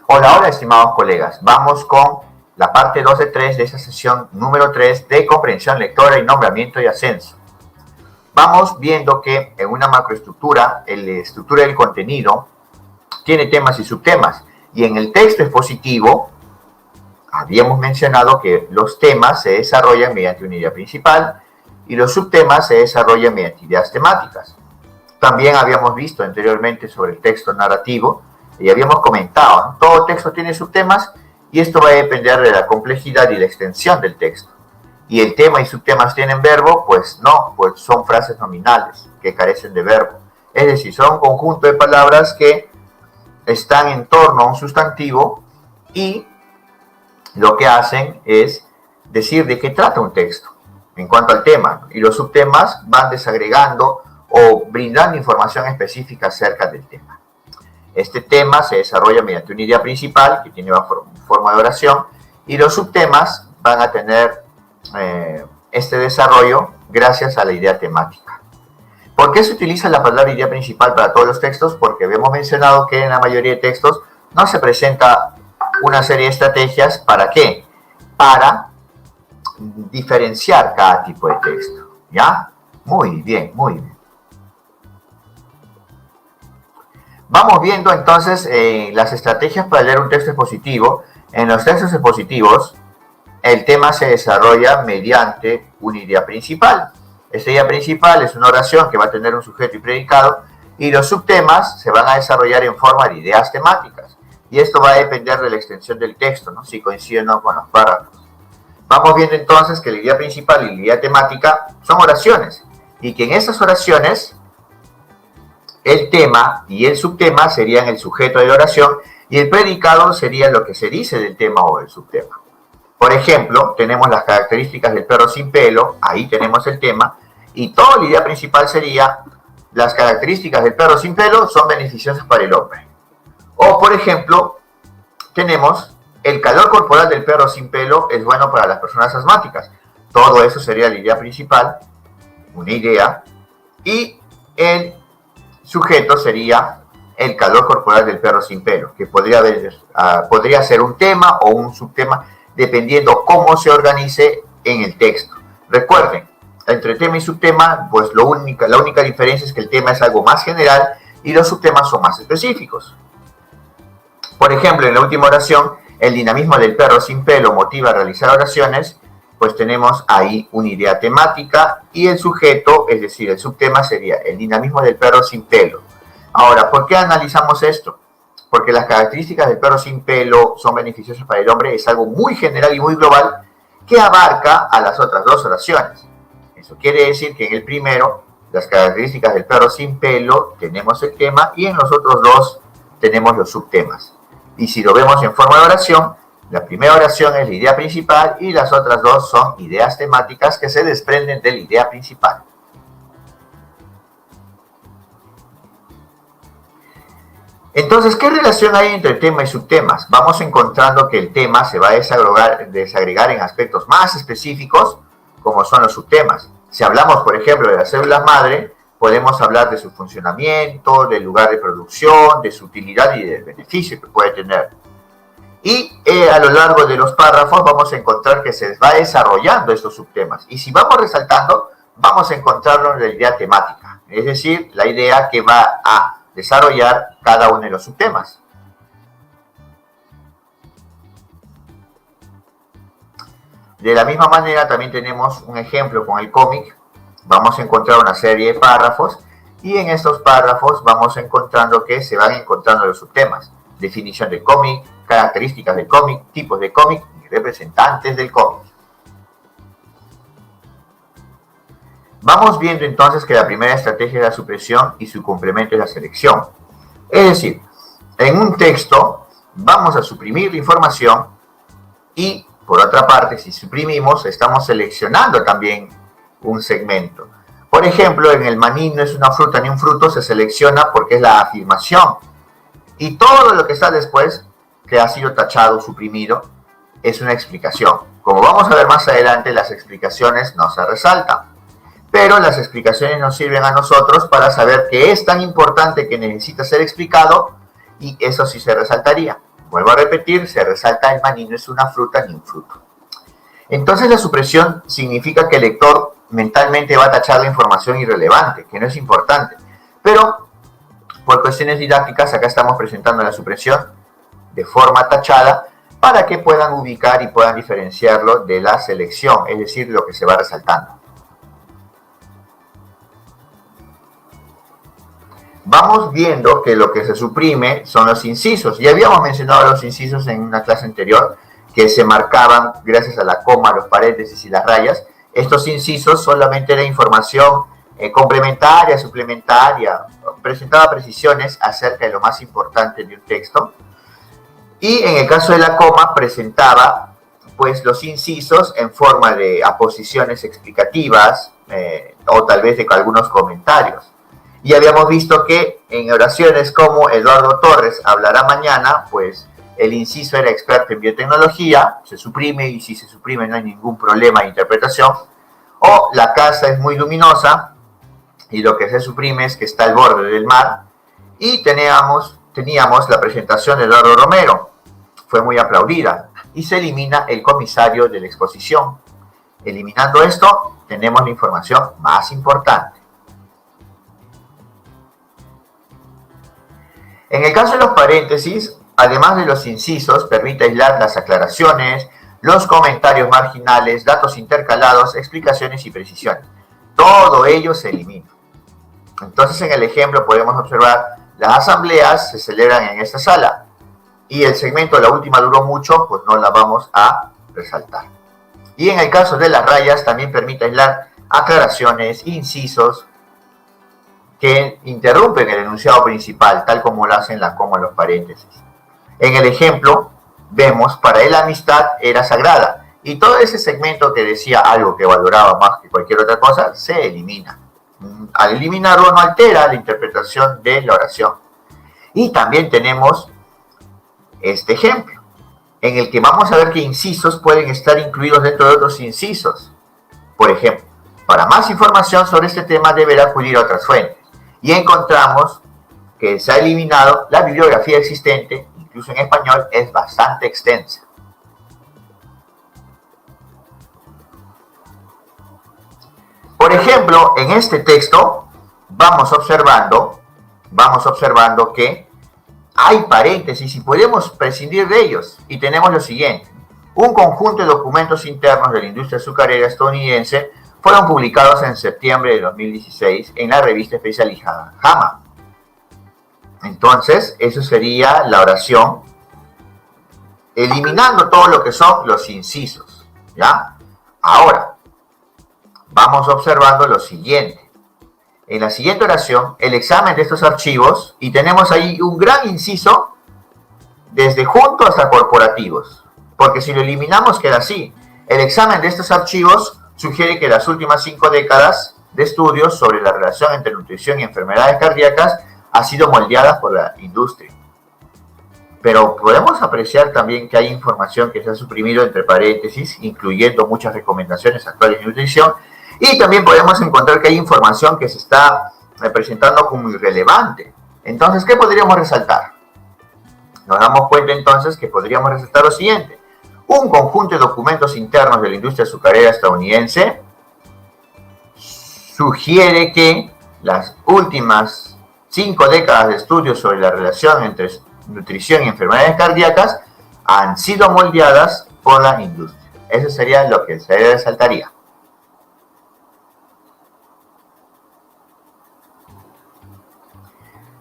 Hola, hola, estimados colegas. Vamos con la parte 2 de 3 de esta sesión número 3 de comprensión lectora y nombramiento y ascenso. Vamos viendo que en una macroestructura, la estructura del contenido tiene temas y subtemas. Y en el texto expositivo, habíamos mencionado que los temas se desarrollan mediante una idea principal y los subtemas se desarrollan mediante ideas temáticas. También habíamos visto anteriormente sobre el texto narrativo y habíamos comentado, ¿no? Todo texto tiene subtemas y esto va a depender de la complejidad y la extensión del texto. ¿Y el tema y subtemas tienen verbo? Pues no, pues son frases nominales que carecen de verbo. Es decir, son un conjunto de palabras que están en torno a un sustantivo y lo que hacen es decir de qué trata un texto en cuanto al tema, ¿no? Y los subtemas van desagregando o brindando información específica acerca del tema. Este tema se desarrolla mediante una idea principal que tiene forma de oración y los subtemas van a tener este desarrollo gracias a la idea temática. ¿Por qué se utiliza la palabra idea principal para todos los textos? Porque habíamos mencionado que en la mayoría de textos no se presenta una serie de estrategias. ¿Para qué? Para diferenciar cada tipo de texto. ¿Ya? Muy bien, muy bien. Vamos viendo entonces las estrategias para leer un texto expositivo. En los textos expositivos, el tema se desarrolla mediante una idea principal. Esta idea principal es una oración que va a tener un sujeto y predicado, y los subtemas se van a desarrollar en forma de ideas temáticas. Y esto va a depender de la extensión del texto, ¿no? Si coincide o no con los párrafos. Vamos viendo entonces que la idea principal y la idea temática son oraciones, y que en esas oraciones el tema y el subtema serían el sujeto de la oración y el predicado sería lo que se dice del tema o del subtema. Por ejemplo, tenemos las características del perro sin pelo, ahí tenemos el tema, y toda la idea principal sería: las características del perro sin pelo son beneficiosas para el hombre. O, por ejemplo, tenemos: el calor corporal del perro sin pelo es bueno para las personas asmáticas. Todo eso sería la idea principal, una idea, y el sujeto sería el calor corporal del perro sin pelo, que podría ser un tema o un subtema, dependiendo cómo se organice en el texto. Recuerden, entre tema y subtema, pues la única diferencia es que el tema es algo más general y los subtemas son más específicos. Por ejemplo, en la última oración, el dinamismo del perro sin pelo motiva a realizar oraciones, pues tenemos ahí una idea temática y el sujeto, es decir, el subtema sería el dinamismo del perro sin pelo. Ahora, ¿por qué analizamos esto? Porque las características del perro sin pelo son beneficiosas para el hombre, es algo muy general y muy global que abarca a las otras dos oraciones. Eso quiere decir que en el primero, las características del perro sin pelo, tenemos el tema, y en los otros dos tenemos los subtemas. Y si lo vemos en forma de oración, la primera oración es la idea principal y las otras dos son ideas temáticas que se desprenden de la idea principal. Entonces, ¿qué relación hay entre tema y subtemas? Vamos encontrando que el tema se va a desagregar en aspectos más específicos, como son los subtemas. Si hablamos, por ejemplo, de las células madre, podemos hablar de su funcionamiento, del lugar de producción, de su utilidad y del beneficio que puede tener. Y a lo largo de los párrafos vamos a encontrar que se va desarrollando estos subtemas. Y si vamos resaltando, vamos a encontrarlo en la idea temática, es decir, la idea que va a desarrollar cada uno de los subtemas. De la misma manera, también tenemos un ejemplo con el cómic. Vamos a encontrar una serie de párrafos y en estos párrafos vamos encontrando que se van encontrando los subtemas: definición del cómic, características del cómic, tipos de cómic y representantes del cómic. Vamos viendo entonces que la primera estrategia es la supresión y su complemento es la selección. Es decir, en un texto vamos a suprimir la información y, por otra parte, si suprimimos, estamos seleccionando también un segmento. Por ejemplo, en el maní no es una fruta ni un fruto, se selecciona porque es la afirmación. Y todo lo que está después, que ha sido tachado, suprimido, es una explicación. Como vamos a ver más adelante, las explicaciones no se resaltan. Pero las explicaciones nos sirven a nosotros para saber qué es tan importante que necesita ser explicado, y eso sí se resaltaría. vuelvo a repetir, se resalta el maní no es una fruta ni un fruto. Entonces la supresión significa que el lector mentalmente va a tachar la información irrelevante, que no es importante. Pero por cuestiones didácticas acá estamos presentando la supresión de forma tachada para que puedan ubicar y puedan diferenciarlo de la selección, es decir, lo que se va resaltando. Vamos viendo que lo que se suprime son los incisos. Ya habíamos mencionado los incisos en una clase anterior, que se marcaban gracias a la coma, los paréntesis y las rayas. Estos incisos solamente era información complementaria, suplementaria, presentaba precisiones acerca de lo más importante de un texto. Y en el caso de la coma presentaba pues los incisos en forma de aposiciones explicativas o tal vez de algunos comentarios. Y habíamos visto que en oraciones como Eduardo Torres hablará mañana, pues el inciso era experto en biotecnología, se suprime y si se suprime no hay ningún problema de interpretación. O la casa es muy luminosa y lo que se suprime es que está al borde del mar. Y teníamos la presentación de Eduardo Romero, fue muy aplaudida y se elimina el comisario de la exposición. Eliminando esto, tenemos la información más importante. En el caso de los paréntesis, además de los incisos, permite aislar las aclaraciones, los comentarios marginales, datos intercalados, explicaciones y precisiones. Todo ello se elimina. Entonces, en el ejemplo podemos observar, las asambleas se celebran en esta sala y el segmento, la última duró mucho, pues no la vamos a resaltar. Y en el caso de las rayas, también permite aislar aclaraciones, incisos, que interrumpen el enunciado principal, tal como lo hacen la coma o los paréntesis. En el ejemplo, vemos, para él la amistad era sagrada, y todo ese segmento que decía algo que valoraba más que cualquier otra cosa, se elimina. Al eliminarlo no altera la interpretación de la oración. Y también tenemos este ejemplo, en el que vamos a ver que incisos pueden estar incluidos dentro de otros incisos. Por ejemplo, para más información sobre este tema deberá acudir a otras fuentes. Y encontramos que se ha eliminado la bibliografía existente, incluso en español, es bastante extensa. Por ejemplo, en este texto vamos observando que hay paréntesis y podemos prescindir de ellos. Y tenemos lo siguiente: un conjunto de documentos internos de la industria azucarera estadounidense fueron publicados en septiembre de 2016 en la revista especializada JAMA. Entonces, eso sería la oración, eliminando todo lo que son los incisos, ¿ya? Ahora, vamos observando lo siguiente. En la siguiente oración, el examen de estos archivos, y tenemos ahí un gran inciso, desde junto hasta corporativos, porque si lo eliminamos queda así: el examen de estos archivos sugiere que las últimas 5 décadas de estudios sobre la relación entre nutrición y enfermedades cardíacas ha sido moldeada por la industria. Pero podemos apreciar también que hay información que se ha suprimido entre paréntesis, incluyendo muchas recomendaciones actuales de nutrición, y también podemos encontrar que hay información que se está presentando como irrelevante. Entonces, ¿qué podríamos resaltar? Nos damos cuenta entonces que podríamos resaltar lo siguiente: un conjunto de documentos internos de la industria azucarera estadounidense sugiere que las últimas 5 décadas de estudios sobre la relación entre nutrición y enfermedades cardíacas han sido moldeadas por la industria. Eso sería lo que se resaltaría.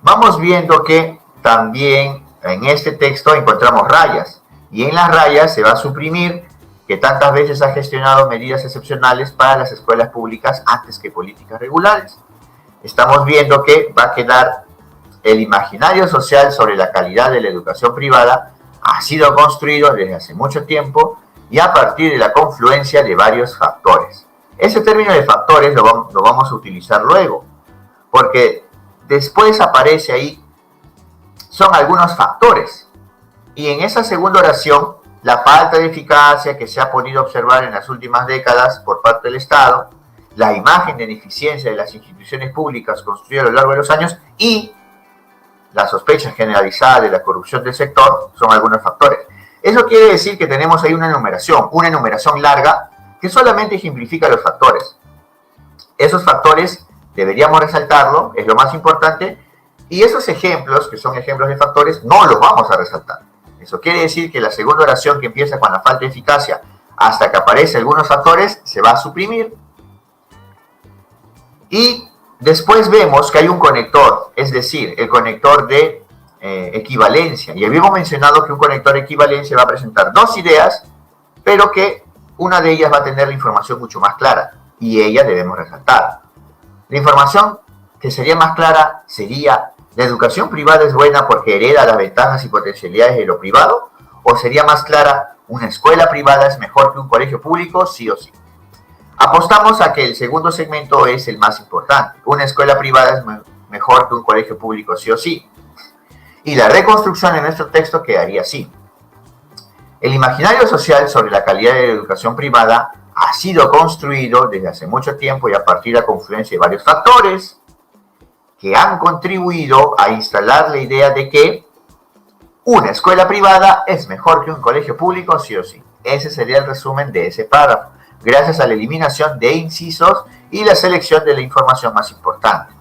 Vamos viendo que también en este texto encontramos rayas. Y en las rayas se va a suprimir que tantas veces ha gestionado medidas excepcionales para las escuelas públicas antes que políticas regulares. Estamos viendo que va a quedar el imaginario social sobre la calidad de la educación privada ha sido construido desde hace mucho tiempo y a partir de la confluencia de varios factores. Ese término de factores lo vamos a utilizar luego, porque después aparece ahí, son algunos factores. Y en esa segunda oración, la falta de eficacia que se ha podido observar en las últimas décadas por parte del Estado, la imagen de ineficiencia de las instituciones públicas construidas a lo largo de los años y la sospecha generalizada de la corrupción del sector son algunos factores. Eso quiere decir que tenemos ahí una enumeración larga que solamente ejemplifica los factores. Esos factores deberíamos resaltarlo, es lo más importante, y esos ejemplos, que son ejemplos de factores, no los vamos a resaltar. Eso quiere decir que la segunda oración, que empieza con la falta de eficacia hasta que aparecen algunos factores, se va a suprimir. Y después vemos que hay un conector, es decir, el conector de equivalencia. Y habíamos mencionado que un conector de equivalencia va a presentar dos ideas, pero que una de ellas va a tener la información mucho más clara, y ella debemos resaltar. La información que sería más clara sería: ¿la educación privada es buena porque hereda las ventajas y potencialidades de lo privado? ¿O sería más clara: una escuela privada es mejor que un colegio público, sí o sí? Apostamos a que el segundo segmento es el más importante. Una escuela privada es mejor que un colegio público, sí o sí. Y la reconstrucción en nuestro texto quedaría así: el imaginario social sobre la calidad de la educación privada ha sido construido desde hace mucho tiempo y a partir de la confluencia de varios factores que han contribuido a instalar la idea de que una escuela privada es mejor que un colegio público, sí o sí. Ese sería el resumen de ese párrafo, gracias a la eliminación de incisos y la selección de la información más importante.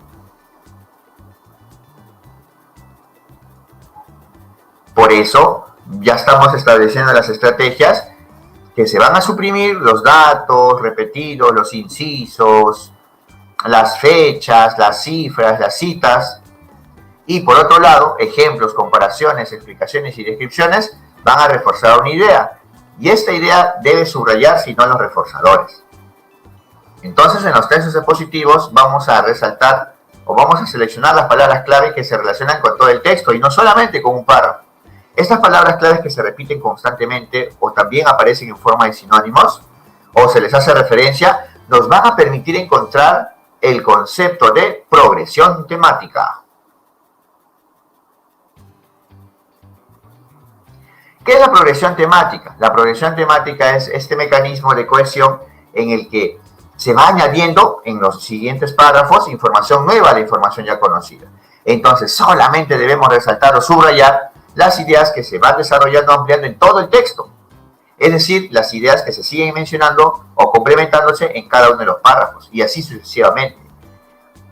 Por eso, ya estamos estableciendo las estrategias que se van a suprimir: los datos repetidos, los incisos, las fechas, las cifras, las citas. Y por otro lado, ejemplos, comparaciones, explicaciones y descripciones van a reforzar una idea. Y esta idea debe subrayarse y no los reforzadores. Entonces, en los textos expositivos vamos a resaltar o vamos a seleccionar las palabras clave que se relacionan con todo el texto y no solamente con un párrafo. Estas palabras claves que se repiten constantemente o también aparecen en forma de sinónimos o se les hace referencia, nos van a permitir encontrar el concepto de progresión temática. ¿Qué es la progresión temática? La progresión temática es este mecanismo de cohesión en el que se va añadiendo en los siguientes párrafos información nueva a la información ya conocida. Entonces, solamente debemos resaltar o subrayar las ideas que se van desarrollando, ampliando en todo el texto. Es decir, las ideas que se siguen mencionando o complementándose en cada uno de los párrafos, y así sucesivamente,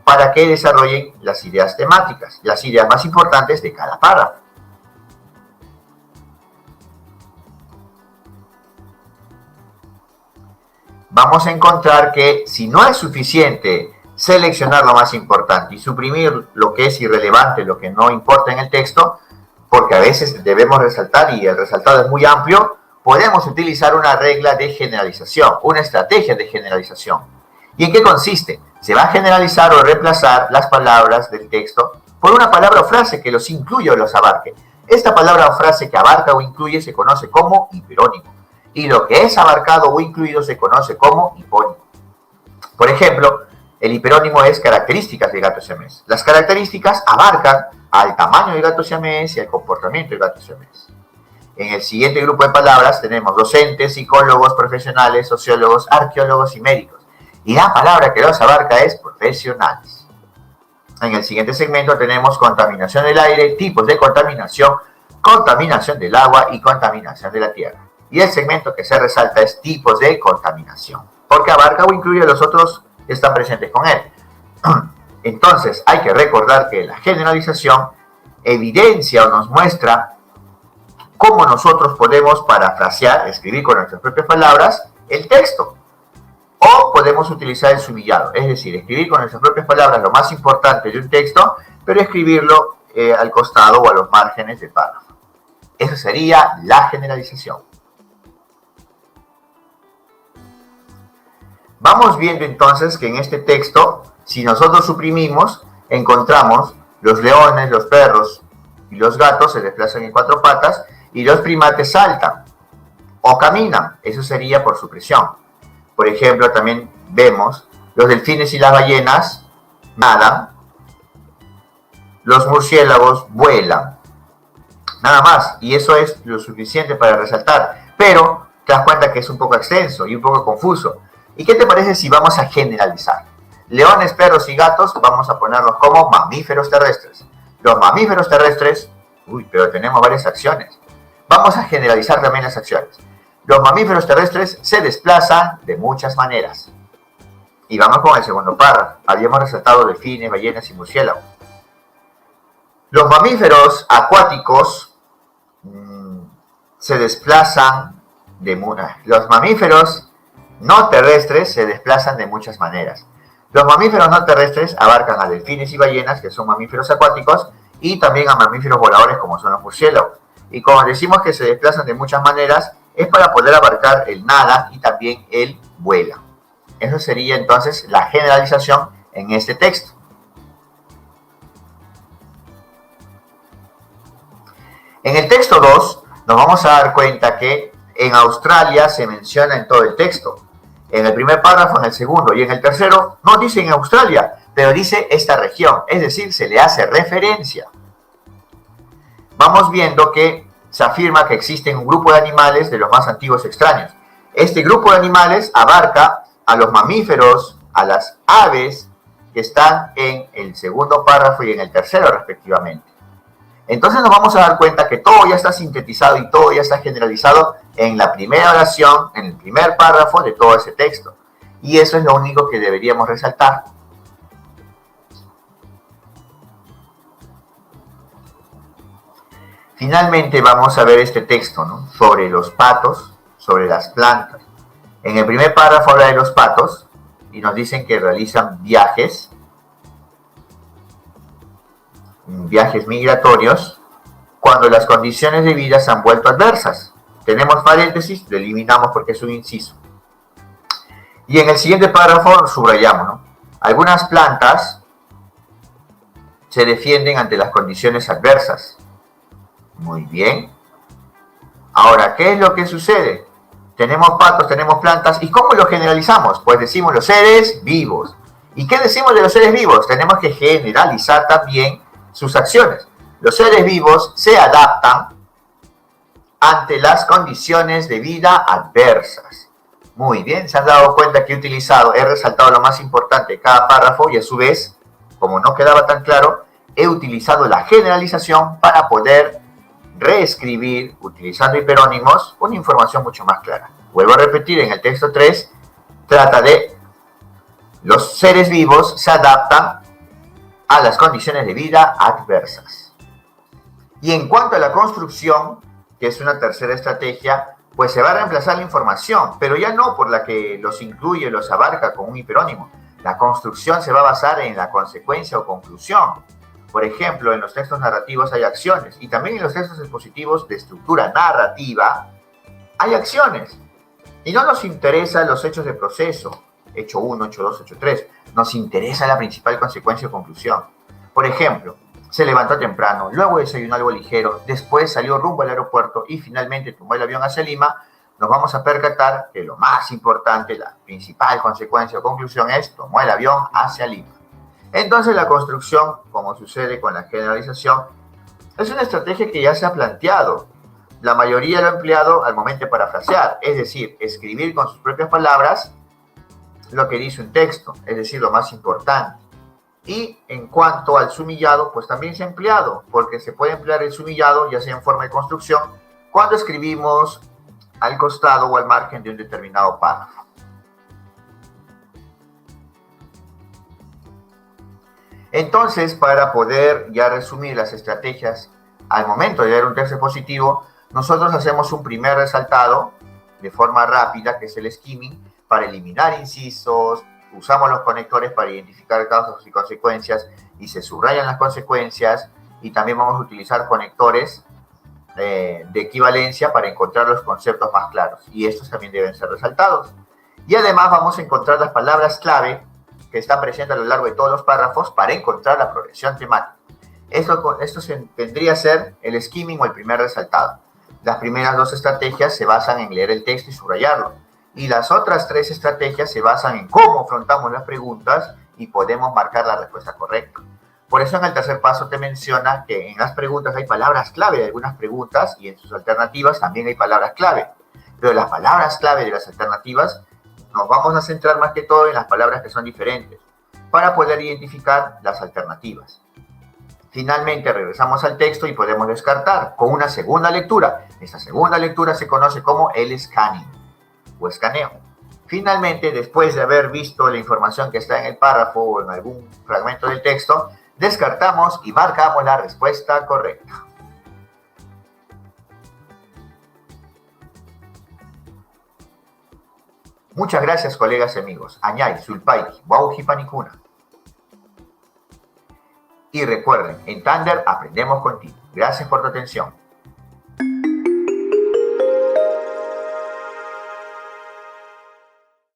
para que desarrollen las ideas temáticas, las ideas más importantes de cada párrafo. Vamos a encontrar que si no es suficiente seleccionar lo más importante y suprimir lo que es irrelevante, lo que no importa en el texto, porque a veces debemos resaltar y el resaltado es muy amplio, podemos utilizar una regla de generalización, una estrategia de generalización. ¿Y en qué consiste? Se va a generalizar o reemplazar las palabras del texto por una palabra o frase que los incluya o los abarque. Esta palabra o frase que abarca o incluye se conoce como hiperónimo, y lo que es abarcado o incluido se conoce como hipónimo. Por ejemplo, el hiperónimo es características del gato siamés. Las características abarcan al tamaño del gato siamés y al comportamiento del gato siamés. En el siguiente grupo de palabras tenemos docentes, psicólogos, profesionales, sociólogos, arqueólogos y médicos. Y la palabra que los abarca es profesionales. En el siguiente segmento tenemos contaminación del aire, tipos de contaminación, contaminación del agua y contaminación de la tierra. Y el segmento que se resalta es tipos de contaminación, porque abarca o incluye a los otros que están presentes con él. Entonces, hay que recordar que la generalización evidencia o nos muestra cómo nosotros podemos parafrasear, escribir con nuestras propias palabras, el texto. O podemos utilizar el subillado, es decir, escribir con nuestras propias palabras lo más importante de un texto, pero escribirlo al costado o a los márgenes del párrafo. Eso sería la generalización. Vamos viendo entonces que en este texto, si nosotros suprimimos, encontramos los leones, los perros y los gatos se desplazan en cuatro patas y los primates saltan o caminan. Eso sería por supresión. Por ejemplo, también vemos los delfines y las ballenas nadan, los murciélagos vuelan. Nada más, y eso es lo suficiente para resaltar. Pero te das cuenta que es un poco extenso y un poco confuso. ¿Y qué te parece si vamos a generalizar? Leones, perros y gatos vamos a ponerlos como mamíferos terrestres. Los mamíferos terrestres, pero tenemos varias acciones. Vamos a generalizar también las acciones. Los mamíferos terrestres se desplazan de muchas maneras. Y vamos con el segundo párrafo. Habíamos resaltado delfines, ballenas y murciélagos. Los mamíferos acuáticos se desplazan los mamíferos no terrestres se desplazan de muchas maneras. Los mamíferos no terrestres abarcan a delfines y ballenas, que son mamíferos acuáticos, y también a mamíferos voladores, como son los murciélagos. Y como decimos que se desplazan de muchas maneras, es para poder abarcar el nada y también el vuela. Eso sería entonces la generalización en este texto. En el texto 2 nos vamos a dar cuenta que en Australia se menciona en todo el texto. En el primer párrafo, en el segundo y en el tercero no dice en Australia, pero dice esta región, es decir, se le hace referencia. Vamos viendo que se afirma que existen un grupo de animales de los más antiguos extraños. Este grupo de animales abarca a los mamíferos, a las aves que están en el segundo párrafo y en el tercero respectivamente. Entonces nos vamos a dar cuenta que todo ya está sintetizado y todo ya está generalizado en la primera oración, en el primer párrafo de todo ese texto. Y eso es lo único que deberíamos resaltar. Finalmente vamos a ver este texto, ¿no?, sobre los patos, sobre las plantas. En el primer párrafo habla de los patos y nos dicen que realizan viajes migratorios cuando las condiciones de vida se han vuelto adversas. Tenemos paréntesis, lo eliminamos porque es un inciso. Y en el siguiente párrafo subrayamos, ¿no?, algunas plantas se defienden ante las condiciones adversas. Muy bien. Ahora, ¿qué es lo que sucede? Tenemos patos, tenemos plantas, ¿y cómo lo generalizamos? Pues decimos los seres vivos. ¿Y qué decimos de los seres vivos? Tenemos que generalizar también sus acciones. Los seres vivos se adaptan ante las condiciones de vida adversas. Muy bien, se han dado cuenta que he resaltado lo más importante de cada párrafo y a su vez, como no quedaba tan claro, he utilizado la generalización para poder reescribir, utilizando hiperónimos, una información mucho más clara. Vuelvo a repetir, en el texto 3 trata de los seres vivos se adaptan a las condiciones de vida adversas. Y en cuanto a la construcción, que es una tercera estrategia, pues se va a reemplazar la información, pero ya no por la que los incluye, los abarca con un hiperónimo. La construcción se va a basar en la consecuencia o conclusión. Por ejemplo, en los textos narrativos hay acciones y también en los textos expositivos de estructura narrativa hay acciones. Y no nos interesan los hechos de proceso, hecho 1, hecho 2, hecho 3. Nos interesa la principal consecuencia o conclusión. Por ejemplo, se levantó temprano, luego desayunó algo ligero, después salió rumbo al aeropuerto y finalmente tomó el avión hacia Lima. Nos vamos a percatar que lo más importante, la principal consecuencia o conclusión es tomó el avión hacia Lima. Entonces la construcción, como sucede con la generalización, es una estrategia que ya se ha planteado. La mayoría lo ha empleado al momento de parafrasear, es decir, escribir con sus propias palabras lo que dice un texto, es decir, lo más importante. Y en cuanto al sumillado, pues también se ha empleado, porque se puede emplear el sumillado, ya sea en forma de construcción, cuando escribimos al costado o al margen de un determinado párrafo. Entonces, para poder ya resumir las estrategias al momento de leer un texto expositivo, nosotros hacemos un primer resaltado de forma rápida, que es el skimming, para eliminar incisos, usamos los conectores para identificar causas y consecuencias y se subrayan las consecuencias, y también vamos a utilizar conectores de equivalencia para encontrar los conceptos más claros, y estos también deben ser resaltados. Y además vamos a encontrar las palabras clave que están presentes a lo largo de todos los párrafos para encontrar la progresión temática. Esto vendría a ser el skimming o el primer resaltado. Las primeras dos estrategias se basan en leer el texto y subrayarlo, y las otras tres estrategias se basan en cómo afrontamos las preguntas y podemos marcar la respuesta correcta. Por eso en el tercer paso te menciona que en las preguntas hay palabras clave de algunas preguntas y en sus alternativas también hay palabras clave. Pero las palabras clave de las alternativas nos vamos a centrar más que todo en las palabras que son diferentes para poder identificar las alternativas. Finalmente regresamos al texto y podemos descartar con una segunda lectura. Esta segunda lectura se conoce como el scanning o escaneo. Finalmente, después de haber visto la información que está en el párrafo o en algún fragmento del texto, descartamos y marcamos la respuesta correcta. Muchas gracias, colegas y amigos. Añay, Sulpaiki, Wauji Panicuna. Y recuerden, en Thunder aprendemos contigo. Gracias por tu atención.